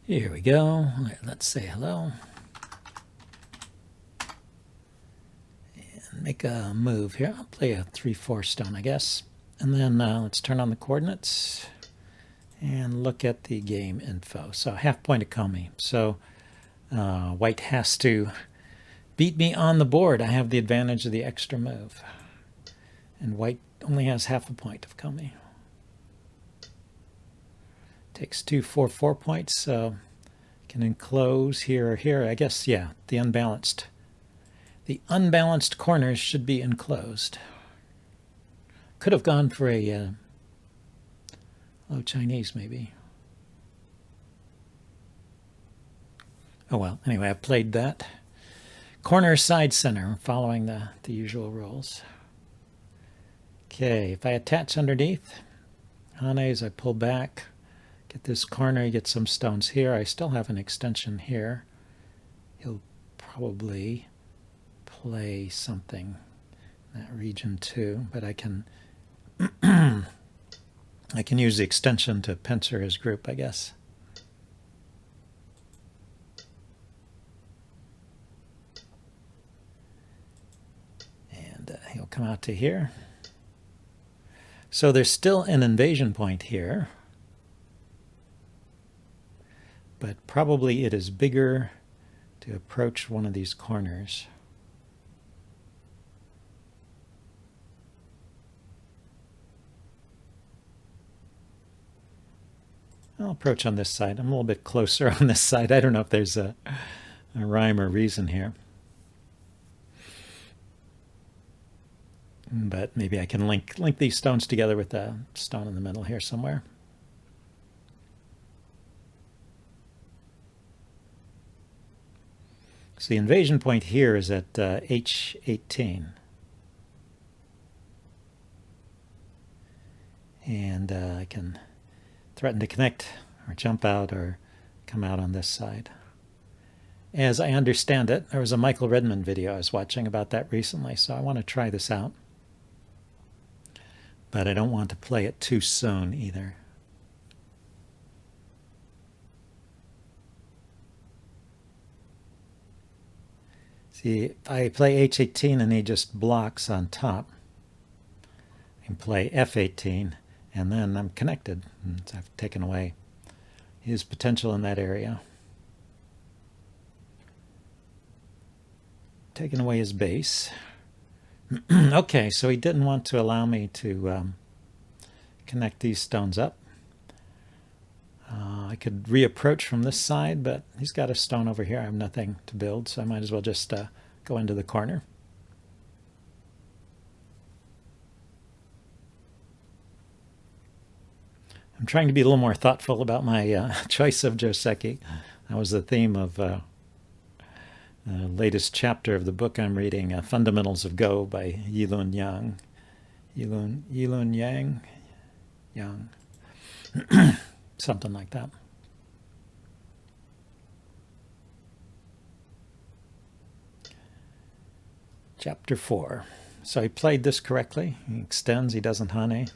Here we go. Let's say hello. And make a move here. I'll play a 3-4 stone, I guess. And then let's turn on the coordinates and look at the game info. So half point of Komi. So white has to beat me on the board. I have the advantage of the extra move. And white only has half a point of Komi. Takes 2 4 points, so can enclose here or here. I guess, yeah, the unbalanced corners should be enclosed. Could have gone for a low Chinese, maybe. Oh well, anyway, I've played that. Corner, side, center, following the usual rules. Okay, if I attach underneath, Hanes, I pull back, get this corner, get some stones here. I still have an extension here. He'll probably play something in that region too, but I can I can use the extension to pincer his group, I guess. And he'll come out to here. So there's still an invasion point here, but probably it is bigger to approach one of these corners. I'll approach on this side. I'm a little bit closer on this side. I don't know if there's a rhyme or reason here. But maybe I can link these stones together with a stone in the middle here somewhere. So the invasion point here is at H18. And I can threaten to connect or jump out or come out on this side. As I understand it, there was a Michael Redmond video I was watching about that recently, so I want to try this out. But I don't want to play it too soon either. See, if I play H18 and he just blocks on top, I can play F18 and then I'm connected. I've taken away his potential in that area. Taken away his base. Okay, so he didn't want to allow me to connect these stones up. I could reapproach from this side, but he's got a stone over here. I have nothing to build, so I might as well just go into the corner. I'm trying to be a little more thoughtful about my choice of Joseki. That was the theme of the latest chapter of the book I'm reading, Fundamentals of Go by Yilun Yang. Yilun Yang. Something like that. Chapter 4. So he played this correctly. He extends, he doesn't hane.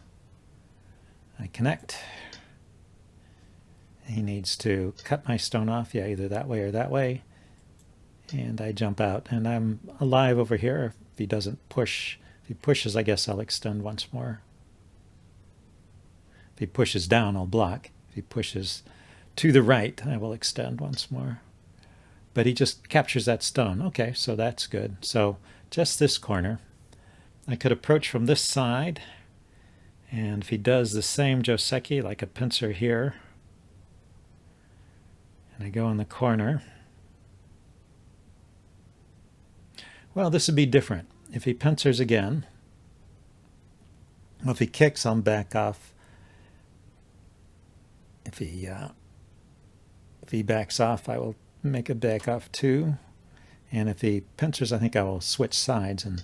I connect. He needs to cut my stone off, yeah, either that way or that way. And I jump out, and I'm alive over here. If he doesn't push, if he pushes, I guess I'll extend once more. If he pushes down, I'll block. If he pushes to the right, I will extend once more. But he just captures that stone. Okay, so that's good. So just this corner. I could approach from this side, and if he does the same Joseki, like a pincer here, and I go in the corner, well, this would be different. If he pincers again, well, if he kicks, I'll back off. If he backs off, I will make a back off too. And if he pincers, I think I will switch sides and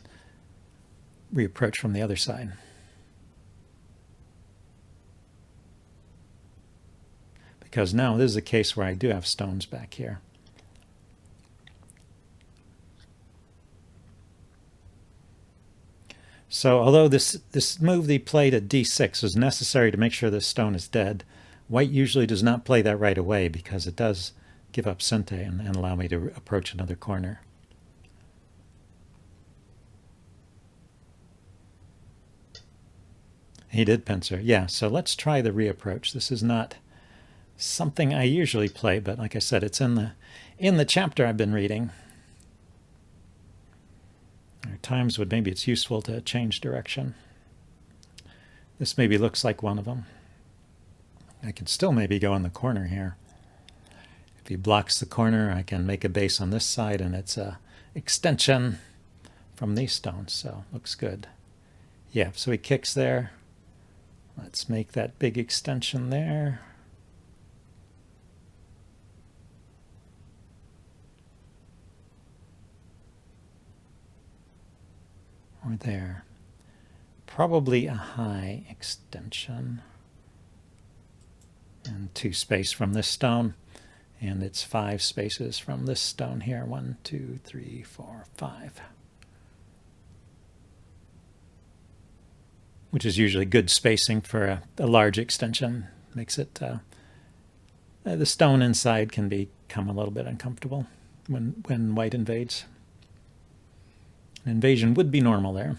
reapproach from the other side. Because now this is a case where I do have stones back here. So although this move that he played at d6 was necessary to make sure this stone is dead, White usually does not play that right away because it does give up Sente and allow me to approach another corner. He did pincer. Yeah, so let's try the reapproach. This is not something I usually play, but like I said, it's in the chapter I've been reading. There are times when maybe it's useful to change direction. This maybe looks like one of them. I can still maybe go in the corner here. If he blocks the corner, I can make a base on this side, and it's a extension from these stones, so looks good. Yeah, so he kicks there. Let's make that big extension there. Or there. Probably a high extension. And 2 space from this stone. And it's 5 spaces from this stone here. 1, 2, 3, 4, 5. Which is usually good spacing for a large extension. Makes it, the stone inside can become a little bit uncomfortable when white invades. An invasion would be normal there.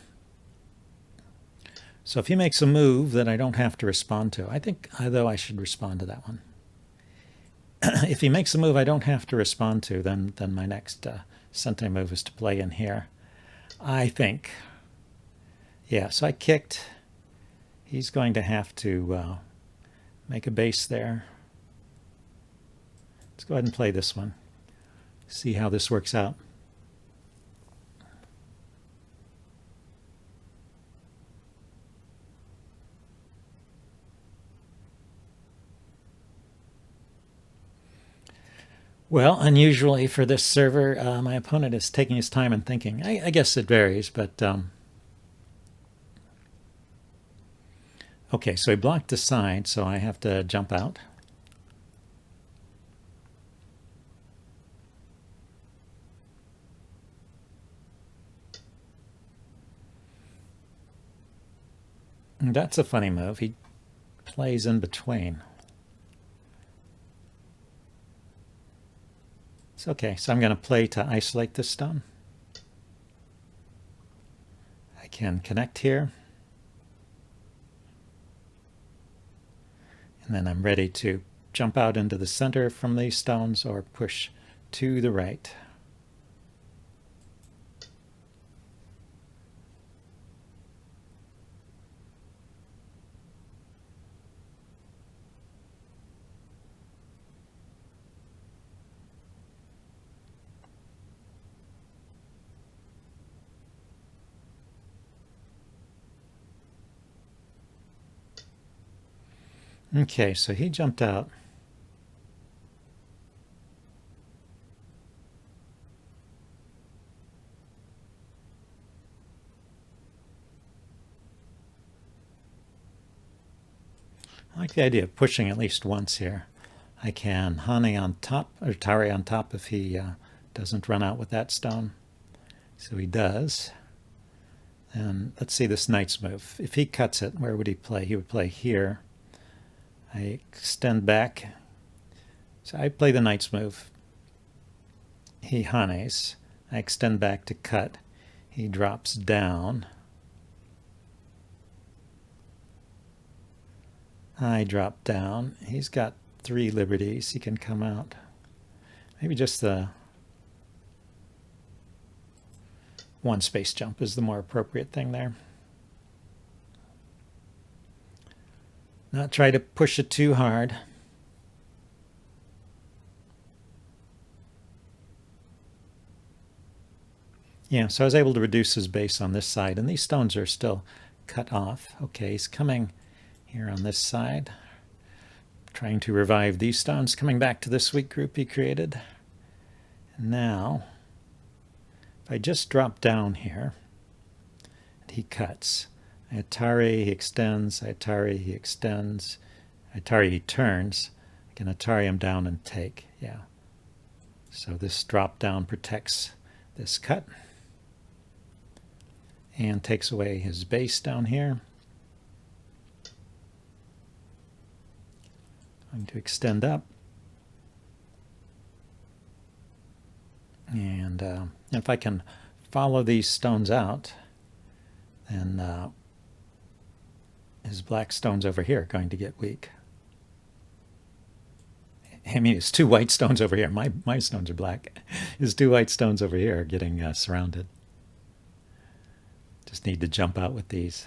So if he makes a move that I don't have to respond to, I think, though, I should respond to that one. If he makes a move I don't have to respond to, then my next Sente move is to play in here, I think. Yeah, so I kicked. He's going to have to make a base there. Let's go ahead and play this one. See how this works out. Well, unusually for this server, my opponent is taking his time and thinking. I guess it varies, but... Okay, so he blocked the side, so I have to jump out. And that's a funny move. He plays in between. It's okay, so I'm going to play to isolate this stone. I can connect here. And then I'm ready to jump out into the center from these stones or push to the right. Okay, so he jumped out. I like the idea of pushing at least once here. I can Hane on top, or Tare on top if he doesn't run out with that stone. So he does. And let's see this knight's move. If he cuts it, where would he play? He would play here. I extend back. So I play the knight's move. He Hanes. I extend back to cut. He drops down. I drop down. He's got 3 liberties. He can come out. Maybe just the 1 space jump is the more appropriate thing there. Not try to push it too hard. Yeah, so I was able to reduce his base on this side, and these stones are still cut off. Okay, he's coming here on this side, trying to revive these stones, coming back to this weak group he created. And now, if I just drop down here, and he cuts. Atari, he extends. Atari, he extends. Atari, he turns. I can Atari him down and take. Yeah. So this drop down protects this cut and takes away his base down here. I'm going to extend up. And if I can follow these stones out, then his black stones over here are going to get weak. I mean, his two white stones over here. My stones are black. His two white stones over here are getting surrounded. Just need to jump out with these.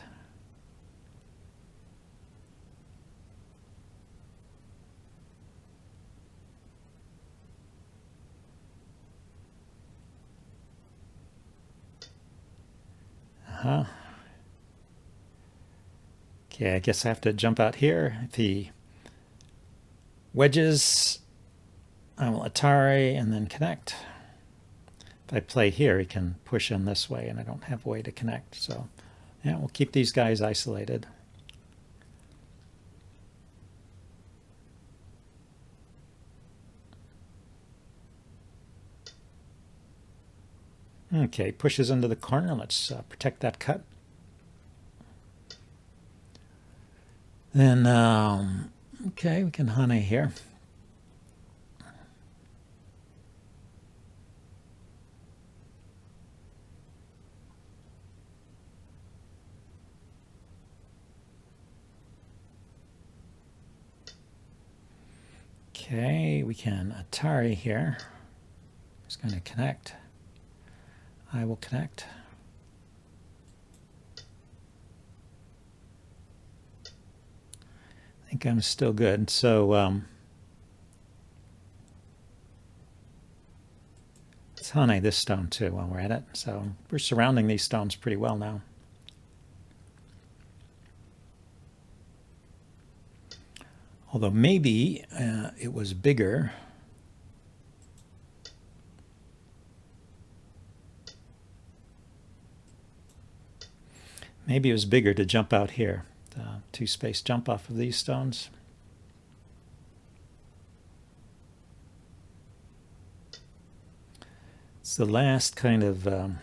Okay, I guess I have to jump out here. If he wedges, I will Atari and then connect. If I play here, he can push in this way, and I don't have a way to connect. So, yeah, we'll keep these guys isolated. Okay, pushes into the corner. Let's protect that cut. Then, okay, we can Hane here. Okay, we can Atari here. He's going to connect. I will connect. I think I'm still good. So let's Hane this stone too while we're at it. So we're surrounding these stones pretty well now. Although maybe it was bigger. Maybe it was bigger to jump out here. Two-space jump off of these stones. It's the last kind of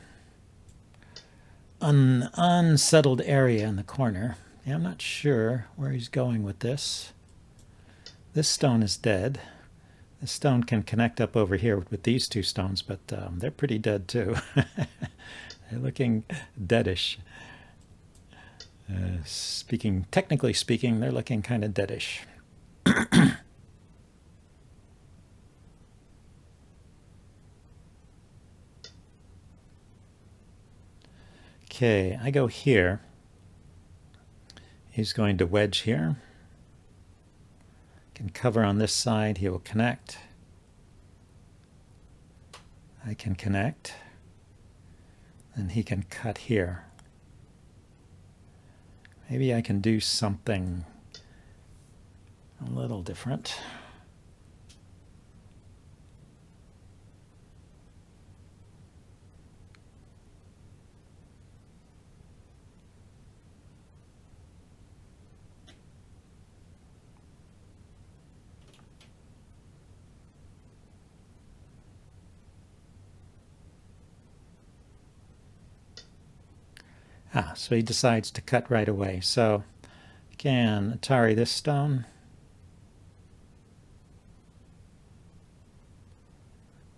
unsettled area in the corner. Yeah, I'm not sure where he's going with this. This stone is dead. This stone can connect up over here with these two stones, but they're pretty dead too. They're looking deadish. Technically speaking, they're looking kind of deadish. Okay, I go here. He's going to wedge here. Can cover on this side. He will connect. I can connect. And he can cut here. Maybe I can do something a little different. So he decides to cut right away. So I can Atari this stone,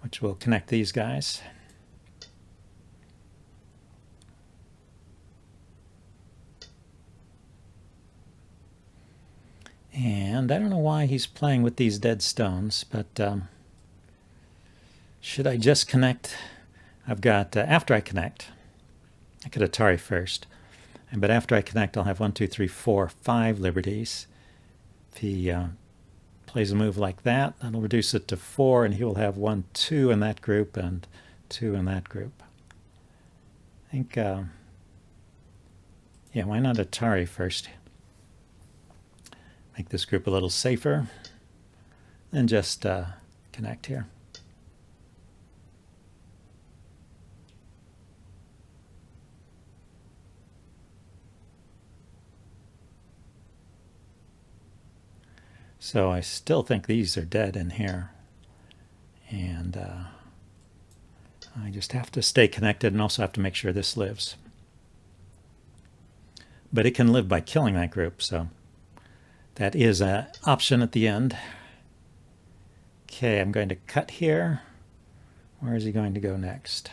which will connect these guys. And I don't know why he's playing with these dead stones, but should I just connect? I've got, after I connect, I could Atari first. But after I connect, I'll have 1, 2, 3, 4, 5 liberties. If he plays a move like that, that'll reduce it to 4, and he will have 1, 2 in that group and 2 in that group. I think, yeah, why not Atari first? Make this group a little safer, and just connect here. So I still think these are dead in here. And I just have to stay connected and also have to make sure this lives. But it can live by killing that group, so That is an option at the end. Okay, I'm going to cut here. Where is he going to go next?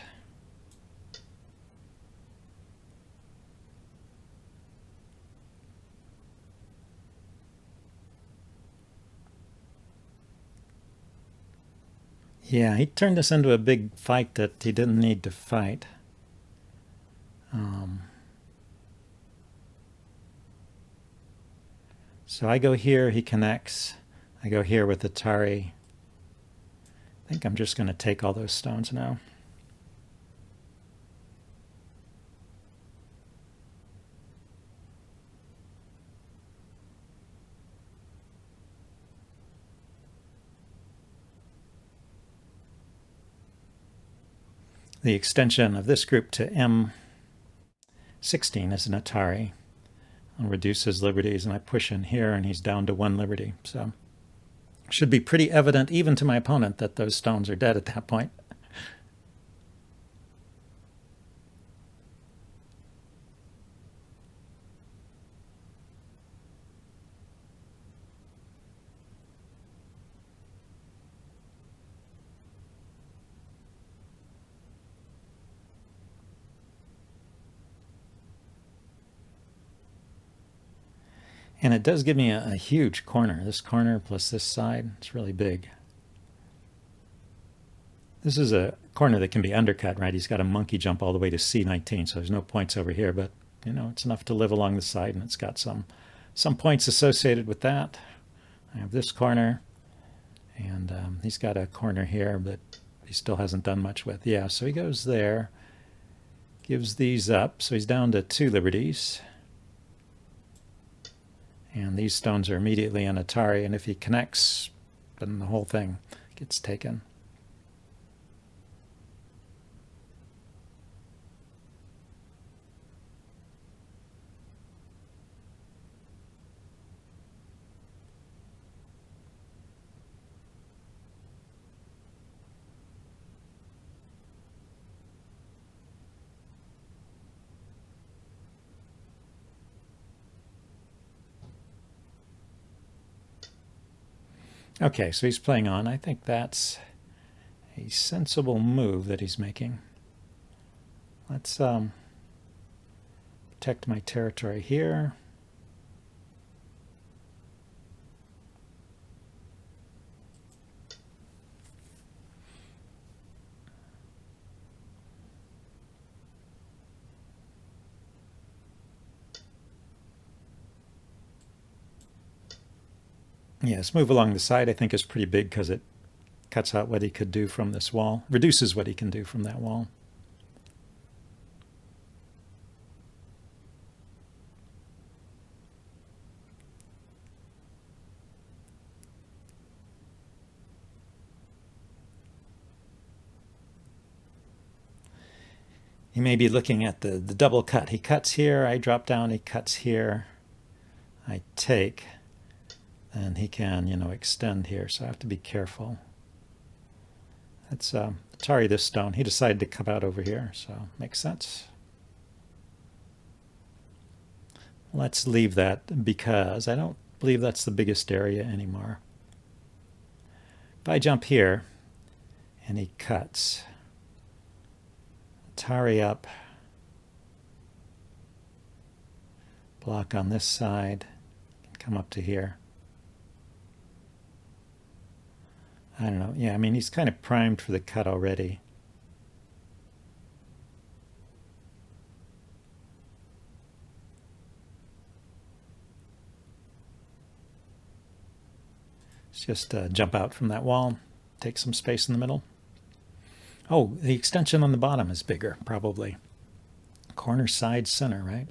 Yeah, he turned this into a big fight that he didn't need to fight. So I go here, he connects. I go here with Atari. I think I'm just going to take all those stones now. The extension of this group to M16 is an Atari. I'll reduce his liberties, and I push in here, and he's down to 1 liberty. So it should be pretty evident, even to my opponent, that those stones are dead at that point. And it does give me a huge corner. This corner plus this side, it's really big. This is a corner that can be undercut, right? He's got a monkey jump all the way to C19, so there's no points over here, but you know, it's enough to live along the side, and it's got some points associated with that. I have this corner, and he's got a corner here, but he still hasn't done much with. Yeah, so he goes there, gives these up, so he's down to 2 liberties. And these stones are immediately on Atari, and if he connects, then the whole thing gets taken. Okay, so he's playing on. I think that's a sensible move that he's making. Let's protect my territory here. Yes, move along the side I think is pretty big because it cuts out what he could do from this wall, reduces what he can do from that wall. He may be looking at the double cut. He cuts here, I drop down, he cuts here, I take, and he can, you know, extend here, so I have to be careful. Let's Atari this stone. He decided to come out over here, so makes sense. Let's leave that because I don't believe that's the biggest area anymore. If I jump here and he cuts, Atari up, block on this side, come up to here. I don't know. Yeah, I mean, he's kind of primed for the cut already. Let's just jump out from that wall, take some space in the middle. Oh, the extension on the bottom is bigger, probably. Corner, side, center, right?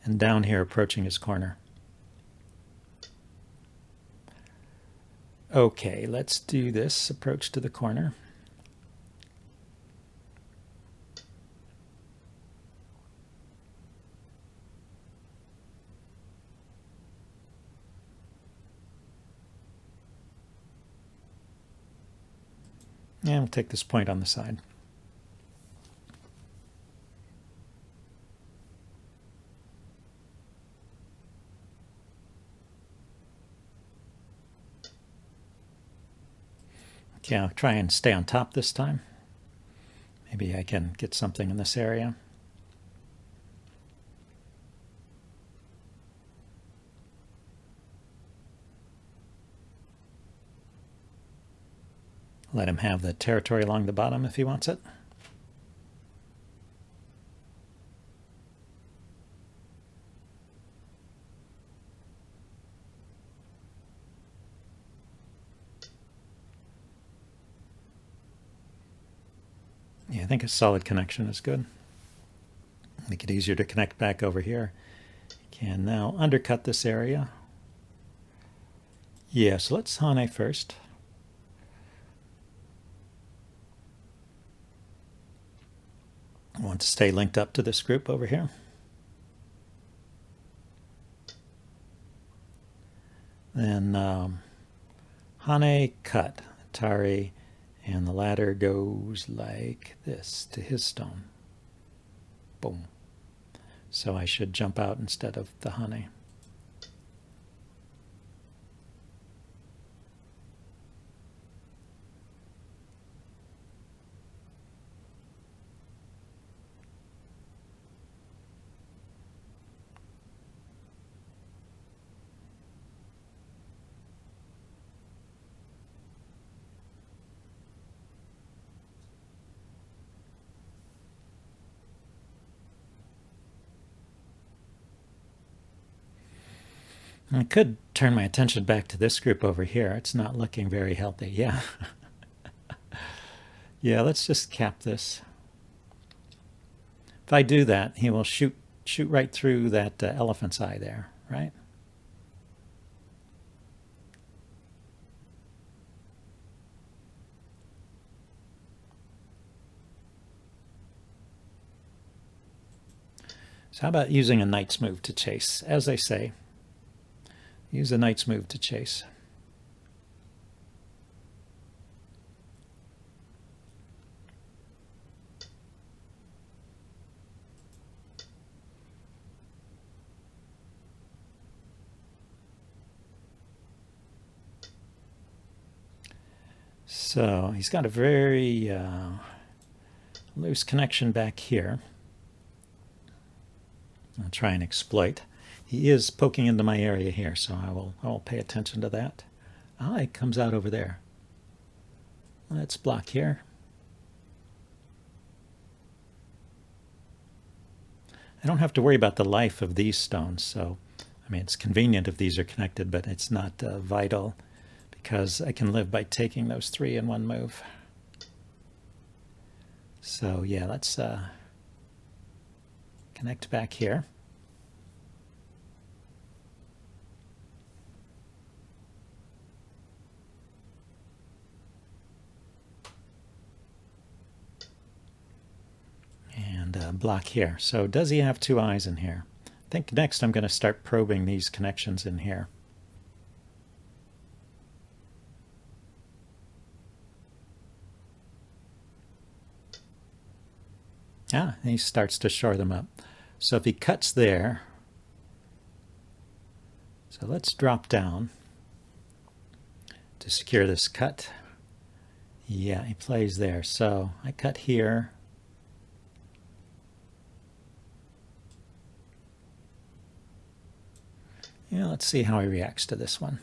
And down here, approaching his corner. Okay, let's do this approach to the corner. And we'll take this point on the side. Okay, I'll try and stay on top this time. Maybe I can get something in this area. Let him have the territory along the bottom if he wants it. Yeah, I think a solid connection is good. Make it easier to connect back over here. Can now undercut this area. Yeah, so let's Hane first. I want to stay linked up to this group over here. Then Hane cut, Atari, and the ladder goes like this to his stone. Boom. So I should jump out instead of the Hane. I could turn my attention back to this group over here. It's not looking very healthy. Yeah. Yeah, let's just cap this. If I do that, he will shoot right through that elephant's eye there, right? So how about using a knight's move to chase? As they say, use a knight's move to chase. So he's got a very loose connection back here. I'll try and exploit. He is poking into my area here, so I will pay attention to that. Ah, it comes out over there. Let's block here. I don't have to worry about the life of these stones, so I mean it's convenient if these are connected, but it's not vital because I can live by taking those three in one move. So yeah, let's connect back here. And block here. So does he have two eyes in here? I think next I'm going to start probing these connections in here. Ah, he starts to shore them up. So if he cuts there, so let's drop down to secure this cut. Yeah, he plays there. So I cut here. Yeah, let's see how he reacts to this one.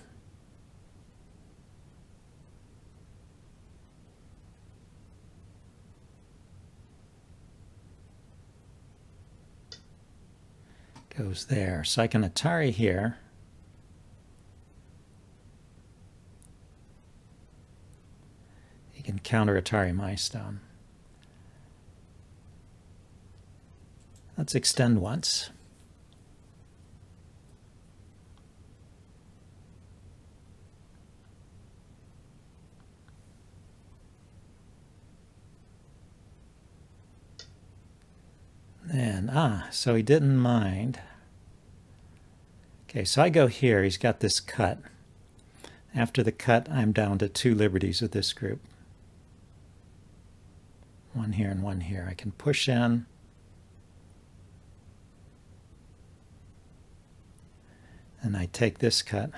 Goes there. So I can Atari here. He can counter Atari my stone. Let's extend once. And, so he didn't mind. Okay, so I go here. He's got this cut. After the cut, I'm down to 2 liberties with this group. One here and one here. I can push in. And I take this cut.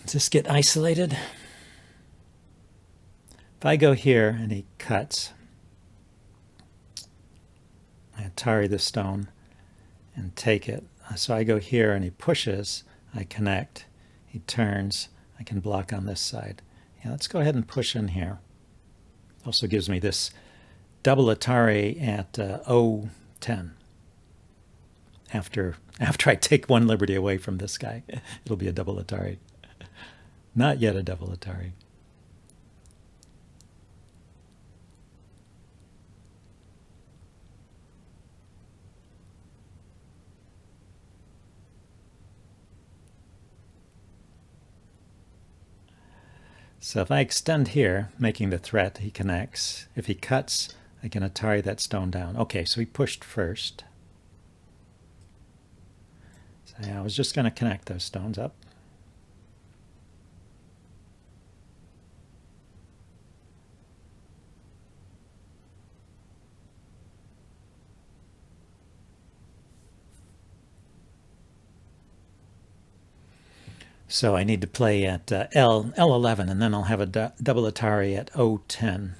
It's this get isolated? If I go here and he cuts, I Atari the stone and take it. So I go here and he pushes, I connect, he turns, I can block on this side. Yeah, let's go ahead and push in here. Also gives me this double Atari at 0-10. After I take one liberty away from this guy, it'll be a double Atari. Not yet a double Atari. So if I extend here, making the threat, he connects. If he cuts, I can Atari that stone down. Okay, so he pushed first. So yeah, I was just going to connect those stones up. So I need to play at L11, and then I'll have a double Atari at 0-10.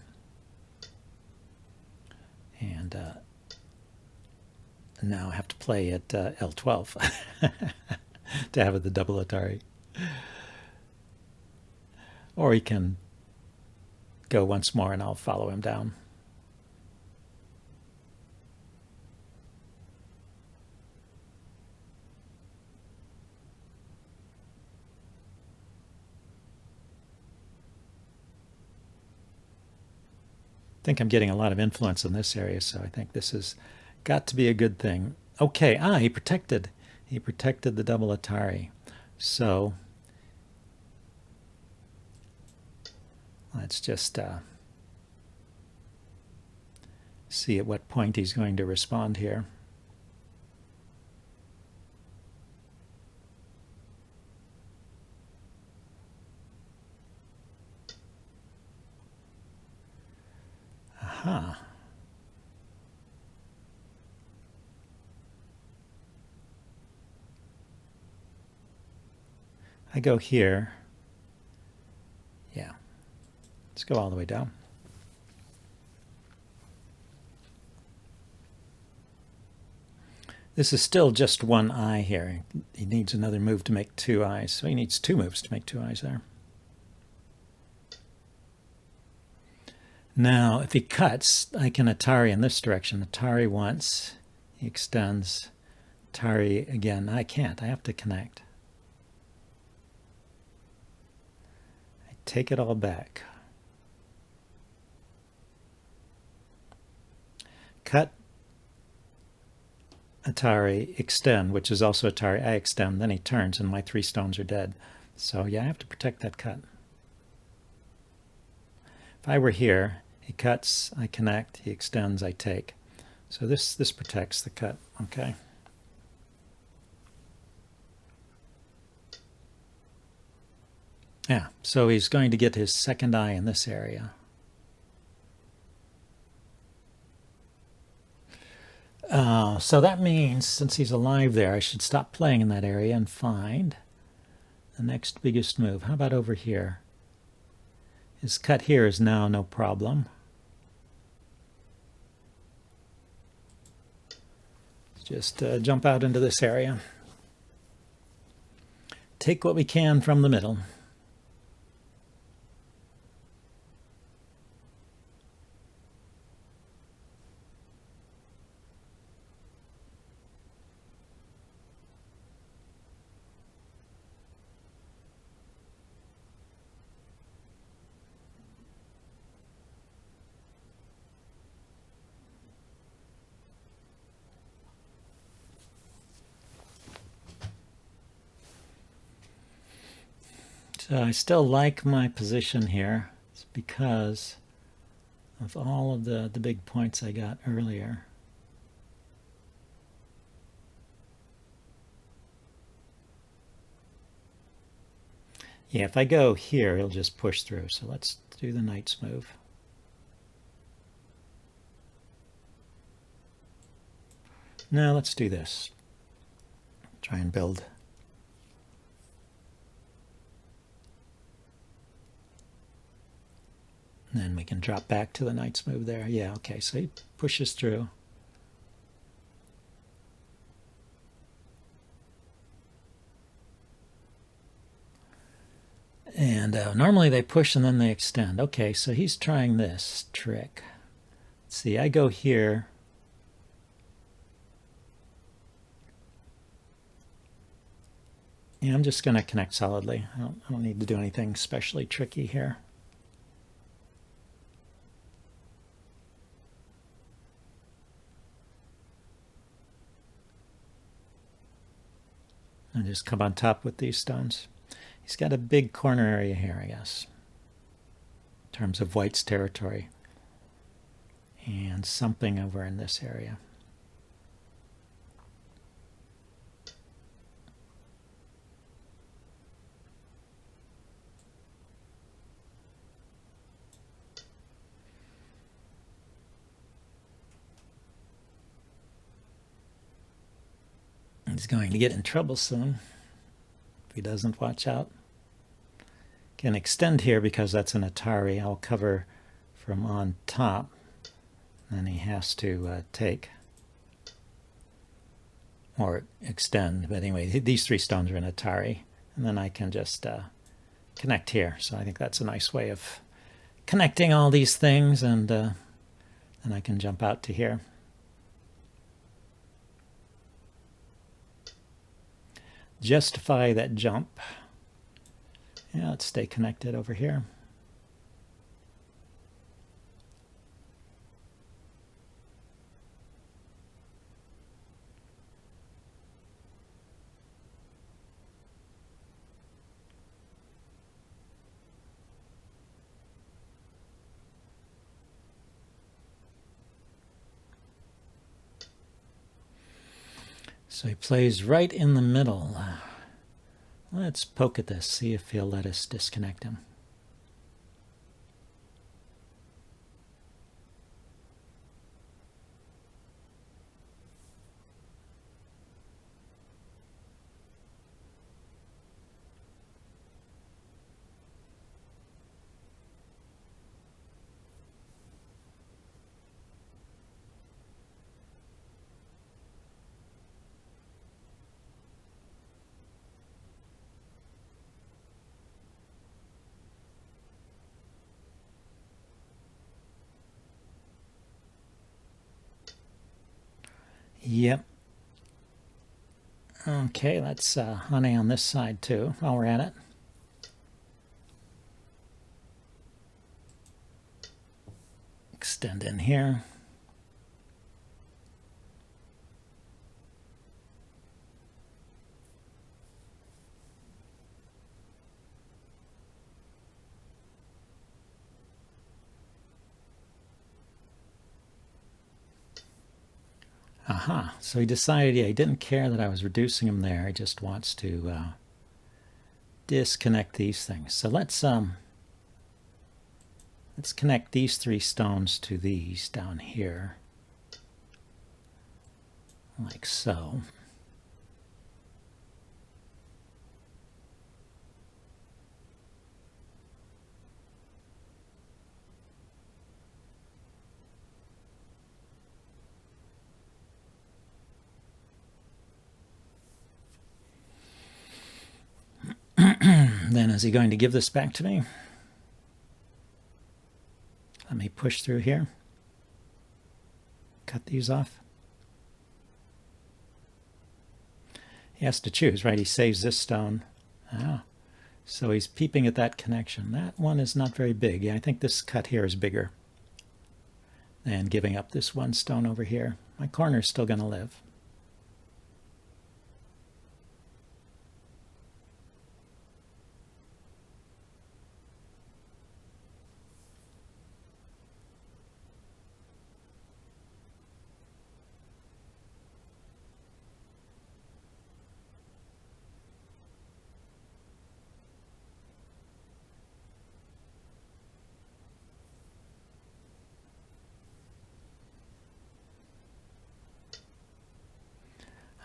And now I have to play at L12 to have the double Atari. Or he can go once more and I'll follow him down. I think I'm getting a lot of influence in this area, so I think this has got to be a good thing. Okay, he protected the double Atari. So let's just see at what point he's going to respond here. Aha. I go here. Yeah. Let's go all the way down. This is still just one eye here. He needs another move to make two eyes. So he needs two moves to make two eyes there. Now, if he cuts, I can Atari in this direction. Atari once. He extends. Atari again. I can't. I have to connect. I take it all back. Cut. Atari, extend, which is also Atari. I extend. Then he turns, and my three stones are dead. So, yeah, I have to protect that cut. If I were here, he cuts, I connect, he extends, I take. So this protects the cut, okay? Yeah, so he's going to get his second eye in this area. So that means, since he's alive there, I should stop playing in that area and find the next biggest move. How about over here? His cut here is now no problem. Just jump out into this area. Take what we can from the middle. So I still like my position here. It's because of all of the big points I got earlier. Yeah, if I go here, he'll just push through. So let's do the knight's move. Now let's do this. Try and build then we can drop back to the knight's move there. Yeah, okay, so he pushes through. And normally they push and then they extend. Okay, so he's trying this trick. Let's see, I go here. Yeah, I'm just going to connect solidly. I don't need to do anything especially tricky here. And just come on top with these stones. He's got a big corner area here, I guess, in terms of white's territory. And something over in this area. He's going to get in trouble soon if he doesn't watch out. Can extend here because that's an Atari. I'll cover from on top. Then he has to take or extend. But anyway, these three stones are in Atari. And then I can just connect here. So I think that's a nice way of connecting all these things. And then I can jump out to here. Justify that jump. Yeah, let's stay connected over here. So he plays right in the middle. Let's poke at this, see if he'll let us disconnect him. Yep. Okay, let's honey on this side too while we're at it. Extend in here. Aha, so he decided, yeah, he didn't care that I was reducing him there. He just wants to disconnect these things. So let's connect these three stones to these down here, like so. Then is he going to give this back to me? Let me push through here. Cut these off. He has to choose, right? He saves this stone. Ah, so he's peeping at that connection. That one is not very big. Yeah, I think this cut here is bigger than giving up this one stone over here. My corner is still going to live.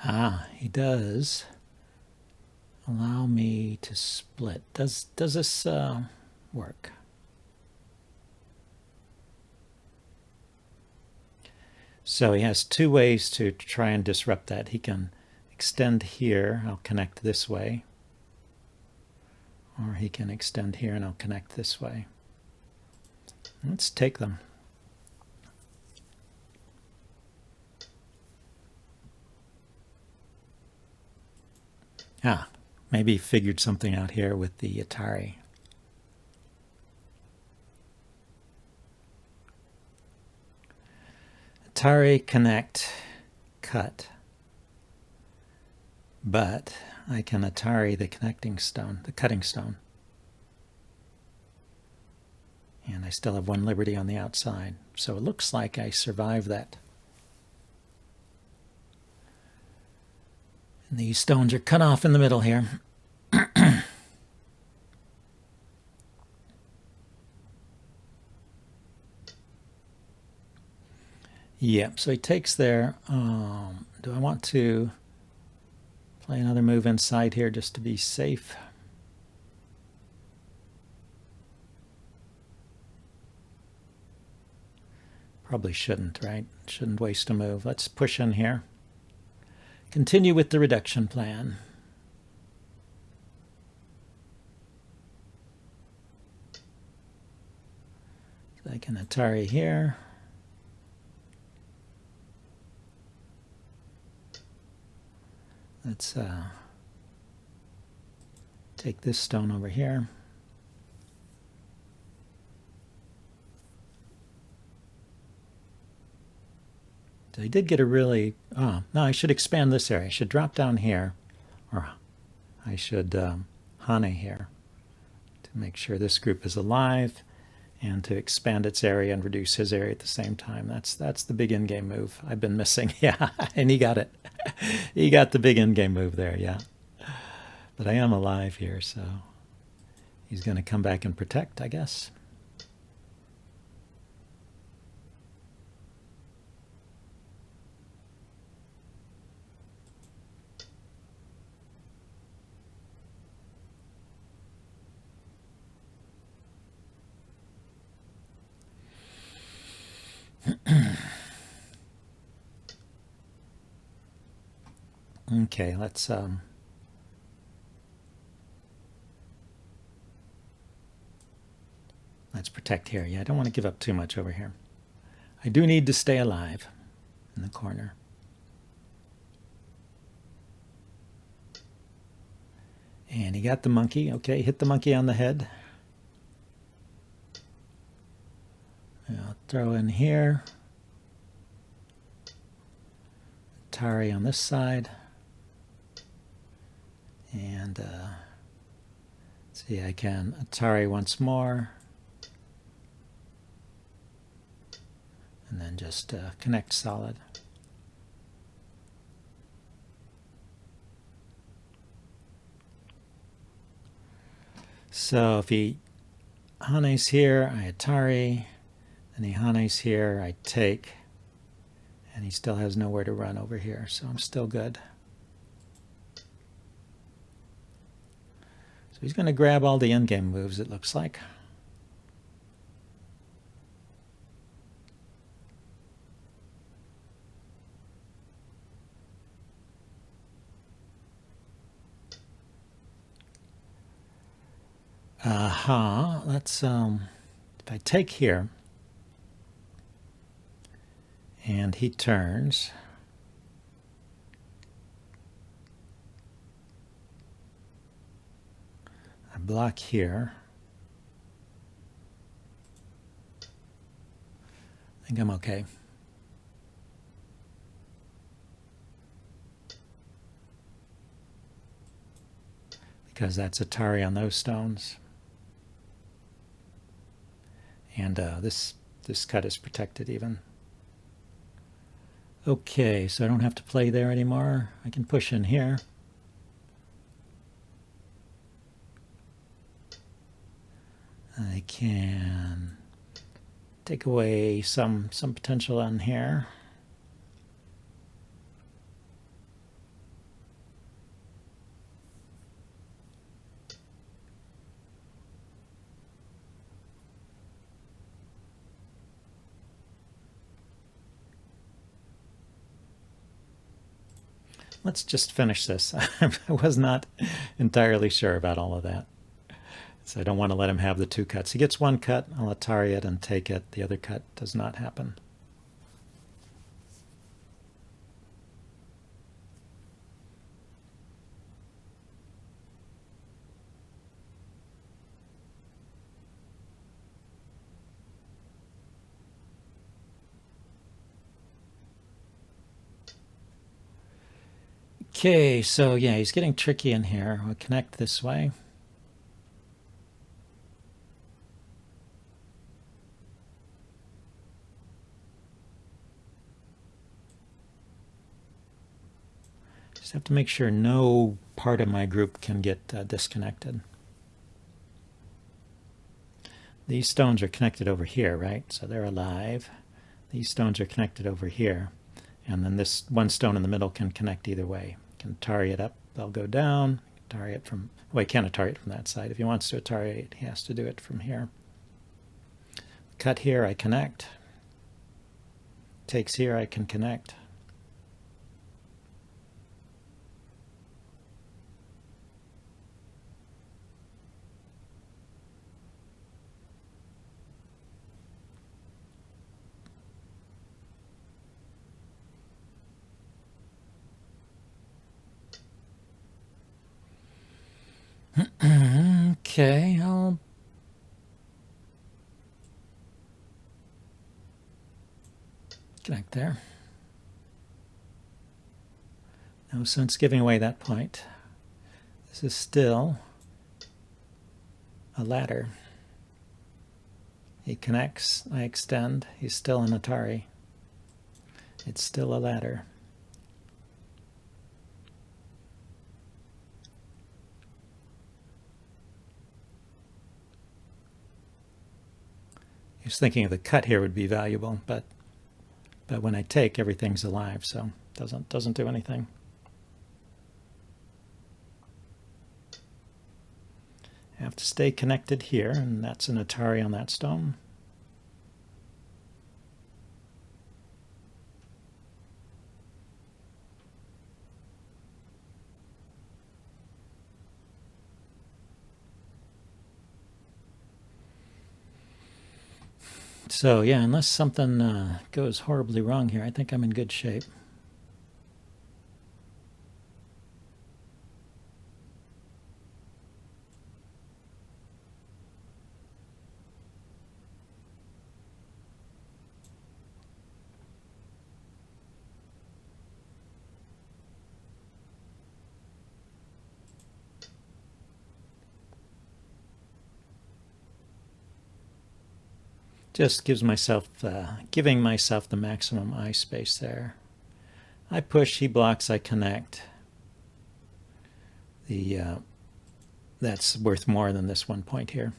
Ah, he does allow me to split. Does this work? So he has two ways to try and disrupt that. He can extend here, I'll connect this way. Or he can extend here and I'll connect this way. Let's take them. Ah, maybe he figured something out here with the Atari. Atari connect cut. But I can Atari the connecting stone, the cutting stone. And I still have one liberty on the outside. So it looks like I survived that. And these stones are cut off in the middle here. Yep, so he takes there. Do I want to play another move inside here just to be safe? Probably shouldn't, right? Shouldn't waste a move. Let's push in here. Continue with the reduction plan. So I can Atari here. Let's take this stone over here. So he did get a really, no, I should expand this area. I should drop down here, or I should Hane here to make sure this group is alive and to expand its area and reduce his area at the same time. That's the big in-game move I've been missing. Yeah, and he got it. He got the big in-game move there, yeah. But I am alive here, so he's going to come back and protect, I guess. Okay, let's protect here. Yeah, I don't want to give up too much over here. I do need to stay alive in the corner. And he got the monkey. Okay, hit the monkey on the head. I'll throw in here. Atari on this side. And see, I can Atari once more. And then just connect solid. So if he Hane's here, I Atari. And he Hane's here, I take. And he still has nowhere to run over here, so I'm still good. So he's going to grab all the endgame moves, it looks like. Let's, if I take here, and he turns, I block here. I think I'm okay. Because that's Atari on those stones. And this cut is protected even. Okay, so I don't have to play there anymore. I can push in here. I can take away some potential on here. Let's just finish this. I was not entirely sure about all of that. So I don't want to let him have the two cuts. He gets one cut, I'll Atari it and take it. The other cut does not happen. Okay, so yeah, he's getting tricky in here. We'll connect this way. Just have to make sure no part of my group can get disconnected. These stones are connected over here, right? So they're alive. These stones are connected over here. And then this one stone in the middle can connect either way. You can Atari it up, they'll go down. Atari it from, well, he can't Atari it from that side. If he wants to Atari it, he has to do it from here. Cut here, I connect. Takes here, I can connect. Okay, I'll connect there. No sense giving away that point. This is still a ladder. He connects, I extend, he's still an Atari. It's still a ladder. He was thinking of the cut here would be valuable, but when I take, everything's alive, so doesn't do anything. I have to stay connected here, and that's an Atari on that stone. So yeah, unless something goes horribly wrong here, I think I'm in good shape. Just gives myself, giving myself the maximum eye space there. I push, he blocks, I connect. That's worth more than this 1 point here.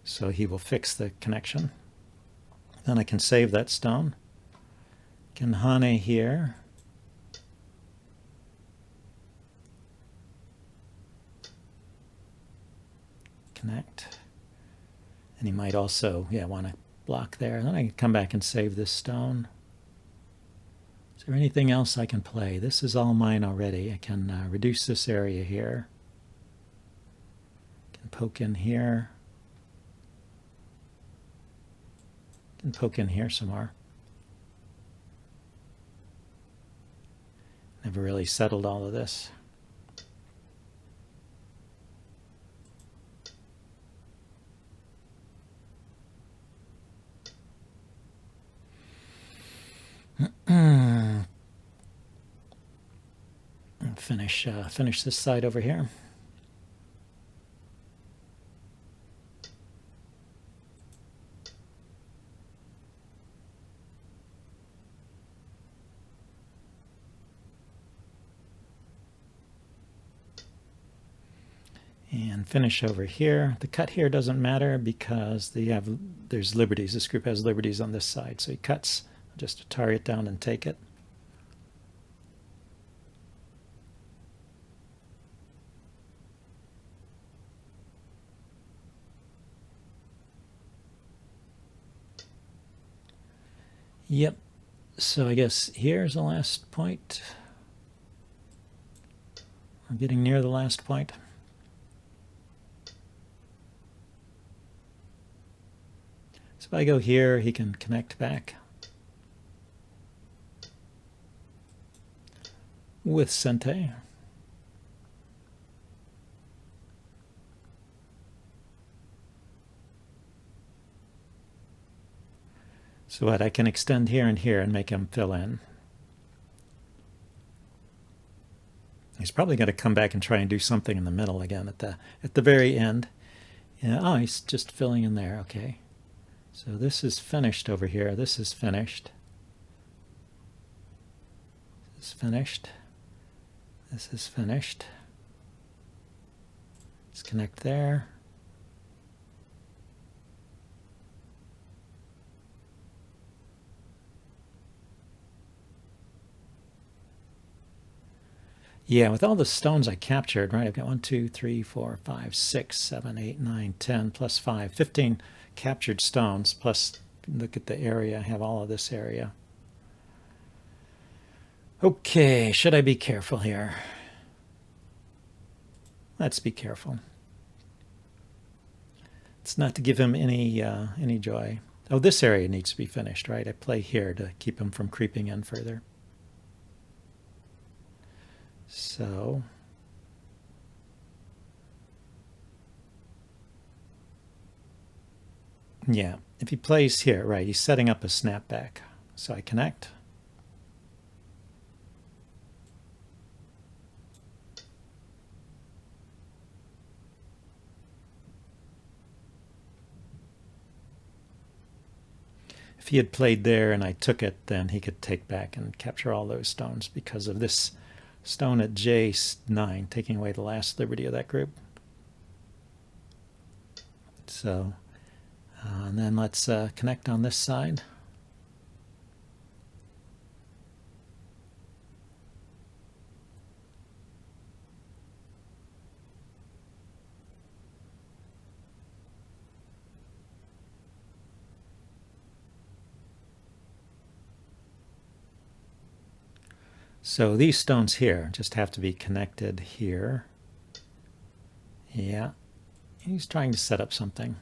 So he will fix the connection. Then I can save that stone. Can Hane here. Connect. And he might also, want to block there. And then I can come back and save this stone. Is there anything else I can play? This is all mine already. I can reduce this area here. Can poke in here. Can poke in here some more. Never really settled all of this. Finish this side over here. And finish over here. The cut here doesn't matter because there's liberties. This group has liberties on this side. So he cuts, just Atari it down and take it. Yep. So I guess here's the last point. We're getting near the last point. So if I go here, he can connect back with Sente. So what, I can extend here and make him fill in. He's probably going to come back and try and do something in the middle again at the very end. Yeah, oh, he's just filling in there. Okay. So this is finished over here. This is finished. This is finished. This is finished. Let's connect there. Yeah, with all the stones I captured, right, I've got 1, 2, 3, 4, 5, 6, 7, 8, 9, 10, plus 5, 15 captured stones, plus look at the area, I have all of this area. Okay, should I be careful here? Let's be careful. It's not to give him any joy. Oh, this area needs to be finished, right? I play here to keep him from creeping in further. So yeah, if he plays here, right, he's setting up a snapback. So I connect. If he had played there and I took it, then he could take back and capture all those stones because of this stone at J9, taking away the last liberty of that group. So, and then let's connect on this side. So these stones here just have to be connected here. Yeah, he's trying to set up something.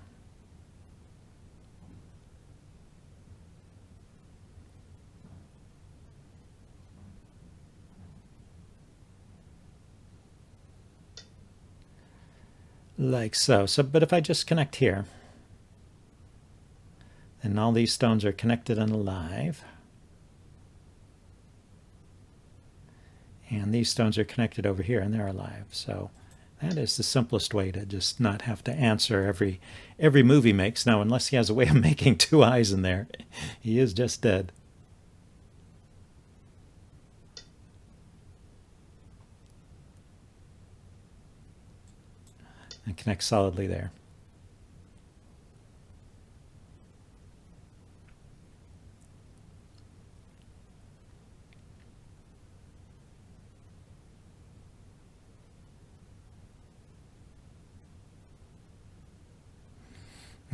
Like so. But if I just connect here, then all these stones are connected and alive. And these stones are connected over here and they're alive. So that is the simplest way to just not have to answer every move he makes. Now, unless he has a way of making 2 eyes in there, he is just dead. And connect solidly there.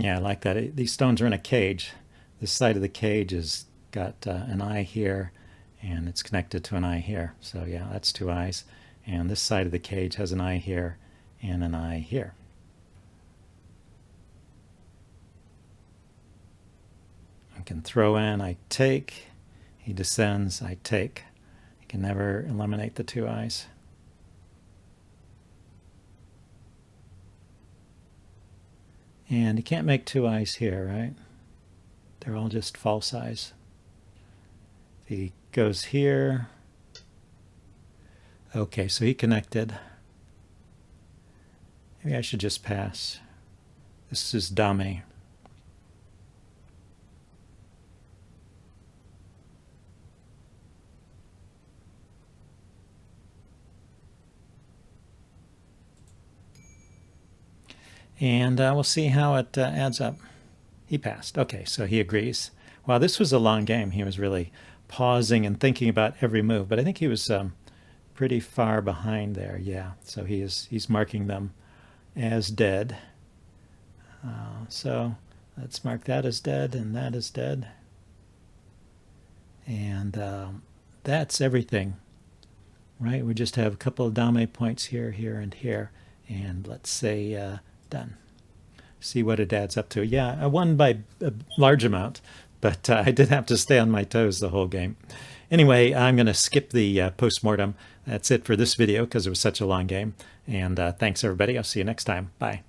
Yeah, I like that. These stones are in a cage. This side of the cage has got an eye here, and it's connected to an eye here. So yeah, that's 2 eyes. And this side of the cage has an eye here and an eye here. I can throw in, I take. He descends, I take. I can never eliminate the 2 eyes. And you can't make 2 eyes here, right? They're all just false eyes. If he goes here. Okay, so he connected. Maybe I should just pass. This is Dame. And we'll see how it adds up. He passed. Okay, so he agrees. Wow, this was a long game. He was really pausing and thinking about every move, but I think he was pretty far behind there. Yeah, so he's marking them as dead. So let's mark that as dead and that as dead. And that's everything right? We just have a couple of dame points here, here, and here. And let's say done. See what it adds up to. Yeah, I won by a large amount, but I did have to stay on my toes the whole game. Anyway, I'm going to skip the postmortem. That's it for this video because it was such a long game. And thanks, everybody. I'll see you next time. Bye.